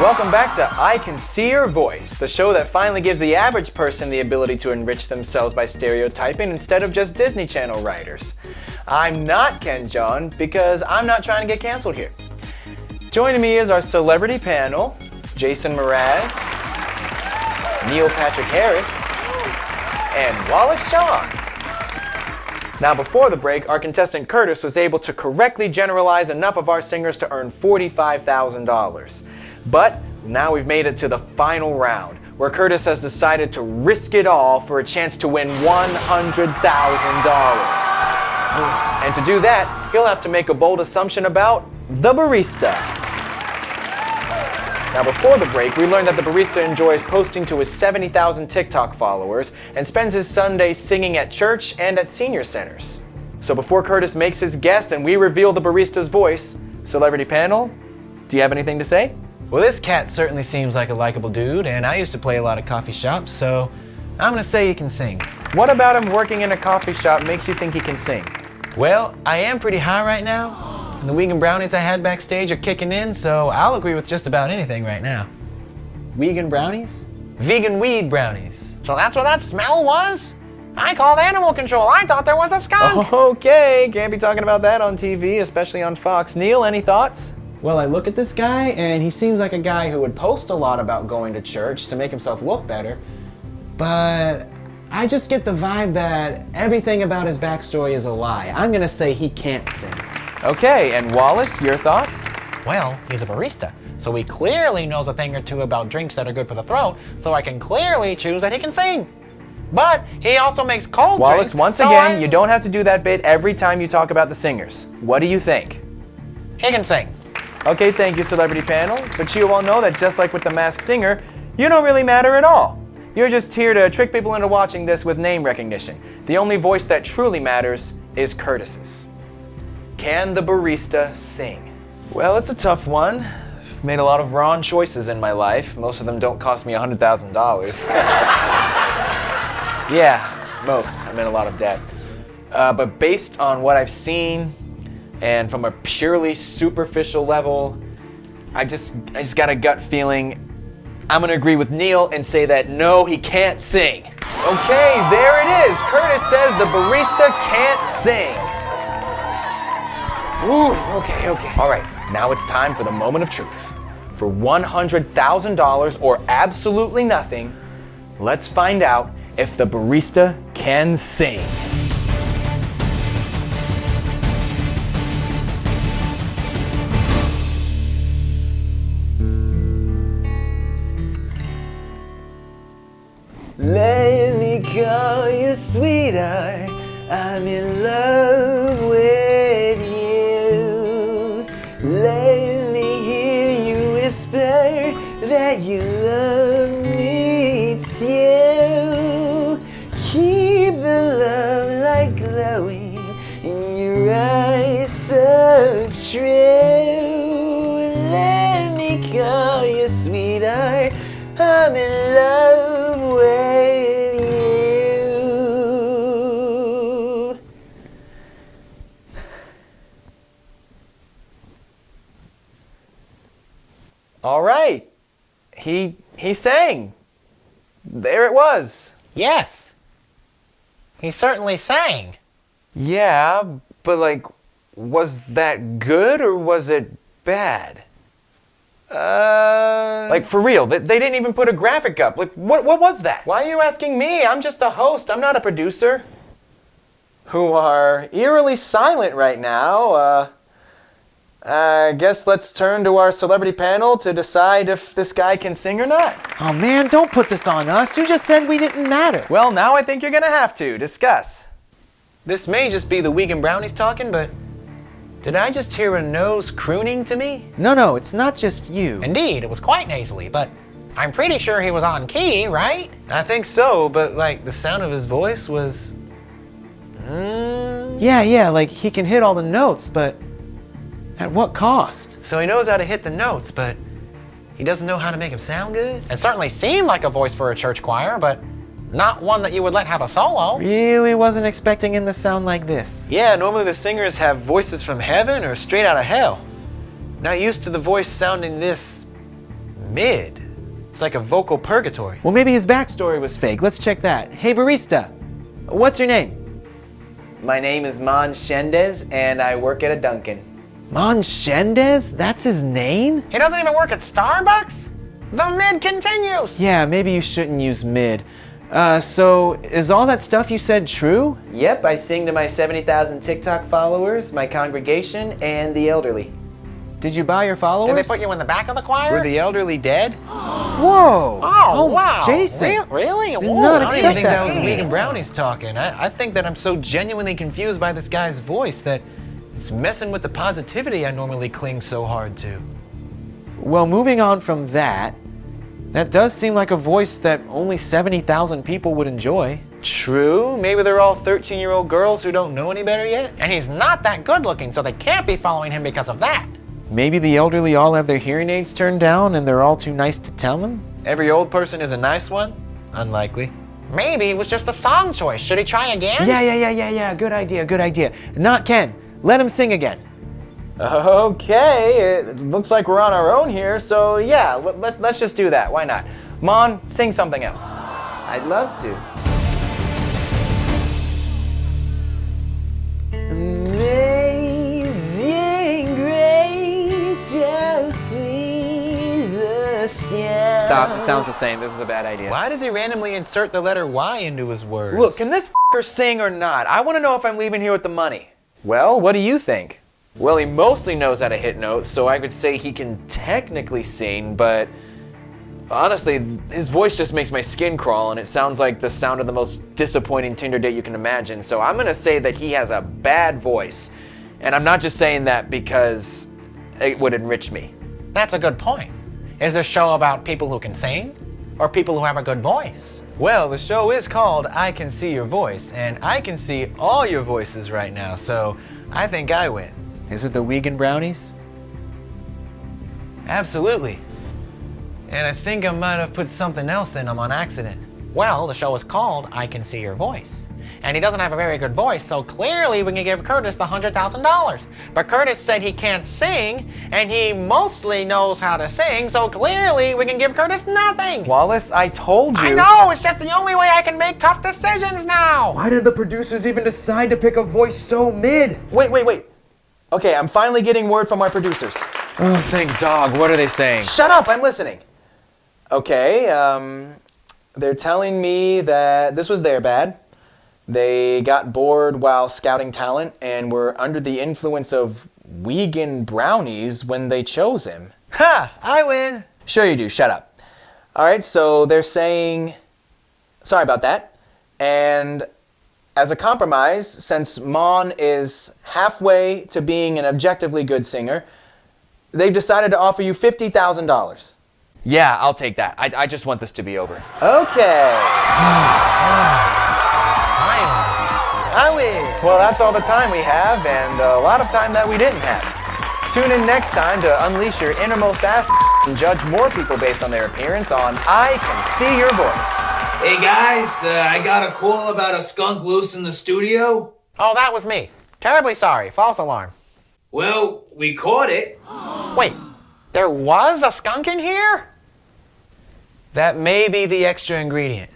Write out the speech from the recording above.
Welcome back to I Can See Your Voice, the show that finally gives the average person the ability to enrich themselves by stereotyping instead of just Disney Channel writers. I'm not Ken John because I'm not trying to get canceled here. Joining me is our celebrity panel, Jason Mraz, Neil Patrick Harris, and Wallace Shawn. Now before the break, our contestant Curtis was able to correctly generalize enough of our singers to earn $45,000. But now we've made it to the final round, where Curtis has decided to risk it all for a chance to win $100,000. And to do that, he'll have to make a bold assumption about the barista. Now before the break, we learned that the barista enjoys posting to his 70,000 TikTok followers and spends his Sundays singing at church and at senior centers. So before Curtis makes his guess and we reveal the barista's voice, celebrity panel, do you have anything to say? Well, this cat certainly seems like a likable dude, and I used to play a lot of coffee shops, so I'm gonna say he can sing. What about him working in a coffee shop makes you think he can sing? Well, I am pretty high right now. And the vegan brownies I had backstage are kicking in, so I'll agree with just about anything right now. Vegan brownies? Vegan weed brownies. So that's what that smell was? I called animal control. I thought there was a skunk. Okay, can't be talking about that on TV, especially on Fox. Neil, any thoughts? Well, I look at this guy, and he seems like a guy who would post a lot about going to church to make himself look better, but I just get the vibe that everything about his backstory is a lie. I'm gonna say he can't sing. Okay, and Wallace, your thoughts? Well, he's a barista, so he clearly knows a thing or two about drinks that are good for the throat, so I can clearly choose that he can sing. But he also makes cold Wallace, drinks. once again, you don't have to do that bit every time you talk about the singers. What do you think? He can sing. Okay, thank you, celebrity panel. But you all know that just like with the Masked Singer, you don't really matter at all. You're just here to trick people into watching this with name recognition. The only voice that truly matters is Curtis's. Can the barista sing? Well, it's a tough one. I've made a lot of wrong choices in my life. Most of them don't cost me $100,000. Yeah, most. I'm in a lot of debt. But based on what I've seen, and from a purely superficial level, I just got a gut feeling. I'm gonna agree with Neil and say that no, he can't sing. Okay, there it is. Curtis says the barista can't sing. Ooh, okay. All right, now it's time for the moment of truth. For $100,000 or absolutely nothing, let's find out if the barista can sing. Let me call you sweetheart, I'm in love with you. Let me hear you whisper that you love me too. Keep the love light glowing in your eyes so true. Let me call you sweetheart, I'm in love with you. All right, he sang. There it was. Yes. He certainly sang. Yeah, but like, was that good or was it bad? Like for real, they didn't even put a graphic up. Like, what was that? Why are you asking me? I'm just the host, I'm not a producer. Who are eerily silent right now. I guess let's turn to our celebrity panel to decide if this guy can sing or not. Oh man, don't put this on us. You just said we didn't matter. Well, now I think you're gonna have to. Discuss. This may just be the vegan brownies talking, but did I just hear a nose crooning to me? No, it's not just you. Indeed, it was quite nasally, but I'm pretty sure he was on key, right? I think so, but like the sound of his voice was... Yeah, like he can hit all the notes, but at what cost? So he knows how to hit the notes, but he doesn't know how to make them sound good? It certainly seemed like a voice for a church choir, but not one that you would let have a solo. Really wasn't expecting him to sound like this. Yeah, normally the singers have voices from heaven or straight out of hell. Not used to the voice sounding this Mid. It's like a vocal purgatory. Well, maybe his backstory was fake. Let's check that. Hey, barista, what's your name? My name is Mon Shendez, and I work at a Dunkin'. Monshendez? That's his name? He doesn't even work at Starbucks? The mid continues. Yeah, maybe you shouldn't use mid. So is all that stuff you said true? Yep, I sing to my 70,000 TikTok followers, my congregation, and the elderly. Did you buy your followers? Did they put you in the back of the choir? Were the elderly dead? Whoa! Oh, wow. Jason! Really? Did Whoa, not I don't even expect think that was from you. Vegan Brownies talking. I think that I'm so genuinely confused by this guy's voice that it's messing with the positivity I normally cling so hard to. Well, moving on from that does seem like a voice that only 70,000 people would enjoy. True. Maybe they're all 13-year-old girls who don't know any better yet. And he's not that good looking, so they can't be following him because of that. Maybe the elderly all have their hearing aids turned down and they're all too nice to tell them? Every old person is a nice one? Unlikely. Maybe it was just a song choice. Should he try again? Yeah. Good idea. Not Ken. Let him sing again. Okay, it looks like we're on our own here, so yeah, let's just do that. Why not? Mon, sing something else. I'd love to. Amazing grace, how sweet the sound. Stop, it sounds the same. This is a bad idea. Why does he randomly insert the letter Y into his words? Look, can this f***er sing or not? I want to know if I'm leaving here with the money. Well, what do you think? Well, he mostly knows how to hit notes, so I could say he can technically sing, but honestly, his voice just makes my skin crawl, and it sounds like the sound of the most disappointing Tinder date you can imagine. So I'm gonna say that he has a bad voice, and I'm not just saying that because it would enrich me. That's a good point. Is this show about people who can sing or people who have a good voice? Well, the show is called I Can See Your Voice, and I can see all your voices right now, so I think I win. Is it the vegan brownies? Absolutely. And I think I might have put something else in them on accident. Well, the show is called I Can See Your Voice. And he doesn't have a very good voice, so clearly we can give Curtis the $100,000. But Curtis said he can't sing, and he mostly knows how to sing, so clearly we can give Curtis nothing. Wallace, I told you. I know, it's just the only way I can make tough decisions now. Why did the producers even decide to pick a voice so mid? Wait. Okay, I'm finally getting word from our producers. Oh, thank dog. What are they saying? Shut up, I'm listening. Okay, they're telling me that this was their bad. They got bored while scouting talent and were under the influence of vegan brownies when they chose him. Ha! I win! Sure you do, shut up. Alright, so they're saying, sorry about that. And as a compromise, since Mon is halfway to being an objectively good singer, they've decided to offer you $50,000. Yeah, I'll take that. I just want this to be over. Okay. I win. Well, that's all the time we have, and a lot of time that we didn't have. Tune in next time to unleash your innermost ass and judge more people based on their appearance on I Can See Your Voice. Hey guys, I got a call about a skunk loose in the studio. Oh, that was me. Terribly sorry. False alarm. Well, we caught it. Wait, there was a skunk in here? That may be the extra ingredient.